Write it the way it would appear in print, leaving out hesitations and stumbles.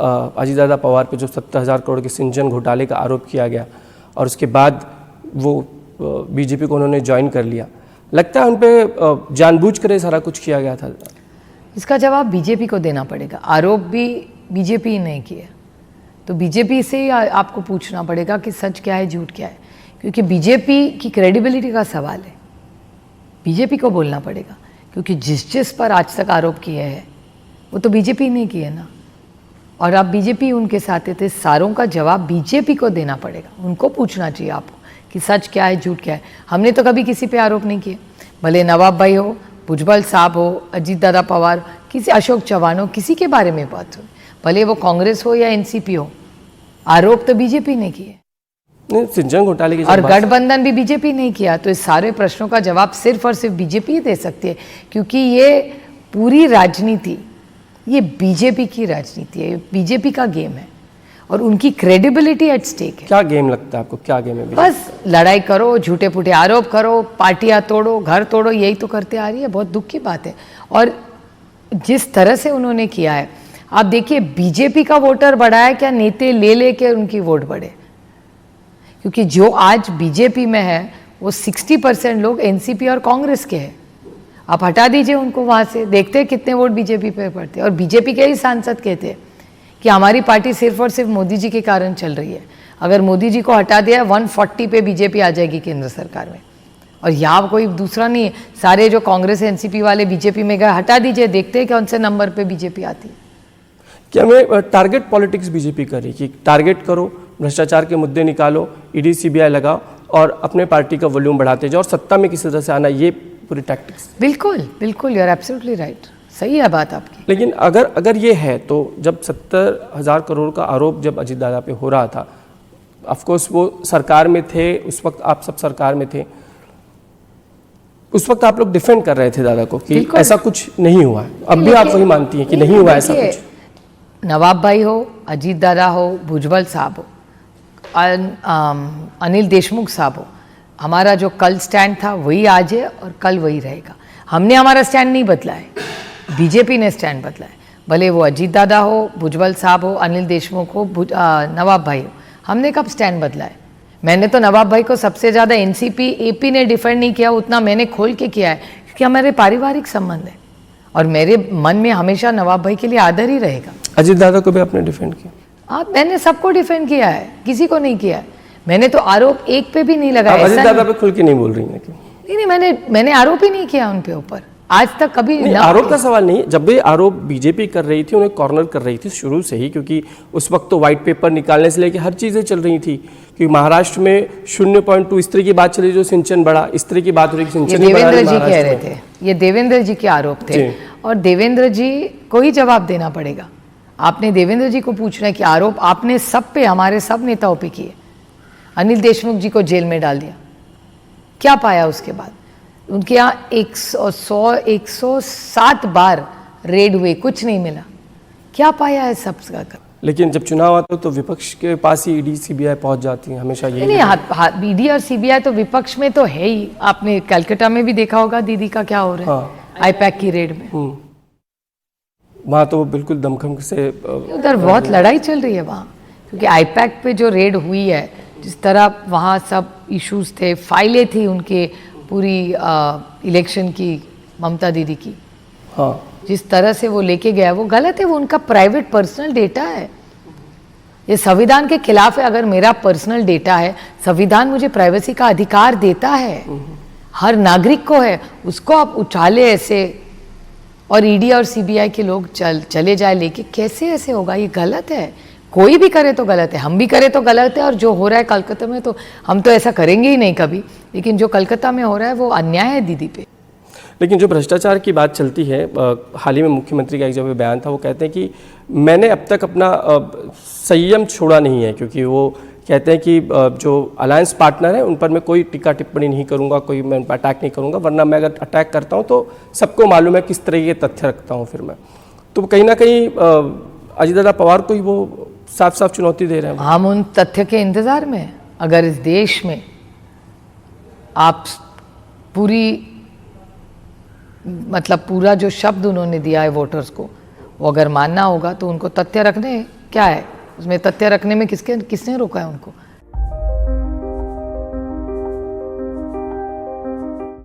अजीतदादा पवार पे जो 70,000 करोड़ के सिंचन घोटाले का आरोप किया गया और उसके बाद वो बीजेपी को उन्होंने ज्वाइन कर लिया, लगता है उन पे जानबूझकर सारा कुछ किया गया था? इसका जवाब बीजेपी को देना पड़ेगा। आरोप भी बीजेपी ने किया, तो बीजेपी से ही आपको पूछना पड़ेगा कि सच क्या है, झूठ क्या है, क्योंकि बीजेपी की क्रेडिबिलिटी का सवाल है। बीजेपी को बोलना पड़ेगा, क्योंकि जिस पर आज तक आरोप किए हैं वो तो बीजेपी ने किए ना, और अब बीजेपी उनके साथ थे। सारों का जवाब बीजेपी को देना पड़ेगा, उनको पूछना चाहिए आपको कि सच क्या है, झूठ क्या है। हमने तो कभी किसी पे आरोप नहीं किए, भले नवाब भाई हो, भुजबल साहब हो, अजीतदादा पवार, किसी अशोक चौहान हो, किसी के बारे में बात हो, भले वो कांग्रेस हो या एनसीपी हो, आरोप तो बीजेपी ने किए सिंचन घोटाले की, और गठबंधन भी बीजेपी नहीं किया। तो इस सारे प्रश्नों का जवाब सिर्फ और सिर्फ बीजेपी ही दे सकती है, क्योंकि ये पूरी राजनीति ये बीजेपी की राजनीति है, बीजेपी का गेम है और उनकी क्रेडिबिलिटी एट स्टेक है। क्या गेम लगता है आपको, क्या गेम है? बस लड़ाई करो, झूठे फूटे आरोप करो, पार्टियां तोड़ो, घर तोड़ो, यही तो करते आ रही है। बहुत दुख की बात है। और जिस तरह से उन्होंने किया है, आप देखिए बीजेपी का वोटर बढ़ा है क्या नेता ले लेके उनकी वोट बढ़े? क्योंकि जो आज बीजेपी में है वो 60% लोग एनसीपी और कांग्रेस के हैं। आप हटा दीजिए उनको वहाँ से, देखते हैं कितने वोट बीजेपी पे पड़ते हैं। और बीजेपी के ही सांसद कहते हैं कि हमारी पार्टी सिर्फ और सिर्फ मोदी जी के कारण चल रही है। अगर मोदी जी को हटा दिया 140 पे बीजेपी आ जाएगी केंद्र सरकार में, और यहाँ कोई दूसरा नहीं है। सारे जो कांग्रेस एनसीपी वाले बीजेपी में गए, हटा दीजिए, देखते हैं कौन से नंबर पे बीजेपी आती है। क्या हमें टारगेट पॉलिटिक्स बीजेपी कर रही कि टारगेट करो, भ्रष्टाचार के मुद्दे निकालो, ईडी सीबीआई लगाओ और अपने पार्टी का वॉल्यूम बढ़ाते जाओ और सत्ता में किसी तरह से आना, ये पूरी टैक्टिक्स? बिल्कुल बिल्कुल, यू आर एब्सोल्युटली राइट, सही है बात आपकी। लेकिन अगर ये है तो जब 70,000 करोड़ का आरोप जब अजीतदादा पे हो रहा था, ऑफकोर्स वो सरकार में थे, उस वक्त आप सब सरकार में थे, उस वक्त आप लोग डिफेंड कर रहे थे दादा को कि ऐसा कुछ नहीं हुआ है। अब भी आप वही मानती हैं कि नहीं हुआ ऐसा कुछ? नवाब भाई हो, अजीत दादा हो, भुजबल साहब हो, अनिल देशमुख साहब हो, हमारा जो कल स्टैंड था वही आज है और कल वही रहेगा। हमने हमारा स्टैंड नहीं बदला है, बीजेपी ने स्टैंड बदला है। भले वो अजीत दादा हो, भुजबल साहब हो, अनिल देशमुख हो, नवाब भाई हो, हमने कब स्टैंड बदला है? मैंने तो नवाब भाई को सबसे ज़्यादा एनसीपी एपी ने डिफेंड नहीं किया, उतना मैंने खोल के किया है, क्योंकि हमारे पारिवारिक संबंध है और मेरे मन में हमेशा नवाब भाई के लिए आदर ही रहेगा। अजीत दादा को भी आपने डिफेंड किया? मैंने सबको डिफेंड किया है, किसी को नहीं किया है। मैंने तो आरोप एक पे भी नहीं लगाया। अजीत दादा पे खुल के नहीं बोल रही हैं? नहीं, मैंने आरोप ही नहीं किया उन पे ऊपर आज तक कभी। नहीं, आरोप का सवाल नहीं, जब भी आरोप बीजेपी कर रही थी, उन्हें कॉर्नर कर रही थी शुरू से ही, क्योंकि उस वक्त तो व्हाइट पेपर निकालने से लेकर हर चीज़ें चल रही थी कि महाराष्ट्र में 0.2 इस तरह की बात चली, जो सिंचन बढ़ा, इस तरह की बात हो रही, सिंचन देवेंद्र जी कह रहे थे, ये देवेंद्र जी के आरोप थे और देवेंद्र जी को ही जवाब देना पड़ेगा। आपने देवेंद्र जी को पूछना है कि आरोप आपने सब पे, हमारे सब नेताओं पे किए। अनिल देशमुख जी को जेल में डाल दिया, क्या पाया उसके बाद? उनके यहाँ 107 बार रेड हुए, कुछ नहीं मिला, क्या पाया है सब का? लेकिन जब चुनाव आता तो विपक्ष के पास ही ईडी सीबीआई पहुंच जाती है हमेशा। यही नहीं, ईडी और सीबीआई तो विपक्ष में तो है ही। आपने कलकत्ता में भी देखा होगा दीदी का क्या हो रहा है, आईपैक की रेड में। वहाँ तो बिल्कुल दमखम से उधर बहुत लड़ाई चल रही है वहाँ, क्योंकि आईपैक पे जो रेड हुई है, जिस तरह वहाँ सब इश्यूज थे, फाइलें थी उनके पूरी इलेक्शन की, ममता दीदी की, जिस तरह से वो लेके गया वो गलत है। वो उनका प्राइवेट पर्सनल डेटा है, ये संविधान के खिलाफ है। अगर मेरा पर्सनल डेटा है, संविधान मुझे प्राइवेसी का अधिकार देता है, हर नागरिक को है, उसको आप उछाले ऐसे और ईडी और सीबीआई के लोग चले जाए लेके, कैसे ऐसे होगा? ये गलत है। कोई भी करे तो गलत है, हम भी करे तो गलत है, और जो हो रहा है कलकत्ता में तो हम तो ऐसा करेंगे ही नहीं कभी, लेकिन जो कलकत्ता में हो रहा है वो अन्याय है दीदी पे। लेकिन जो भ्रष्टाचार की बात चलती है, हाल ही में मुख्यमंत्री का एक जब बयान था, वो कहते हैं कि मैंने अब तक अपना संयम छोड़ा नहीं है, क्योंकि वो कहते हैं कि जो अलायंस पार्टनर है उन पर मैं कोई टीका टिप्पणी नहीं करूंगा, कोई मैं उन पर अटैक नहीं करूंगा, वरना मैं अगर अटैक करता हूं तो सबको मालूम है किस तरह के तथ्य रखता हूं फिर मैं। तो कहीं ना कहीं अजीतदादा पवार को ही वो साफ साफ चुनौती दे रहे हैं। हम उन तथ्य के इंतजार में, अगर इस देश में आप पूरा जो शब्द उन्होंने दिया है वोटर्स को, वो अगर मानना होगा तो उनको तथ्य रखने क्या है उसमें तथ्य रखने में किसने रोका है उनको?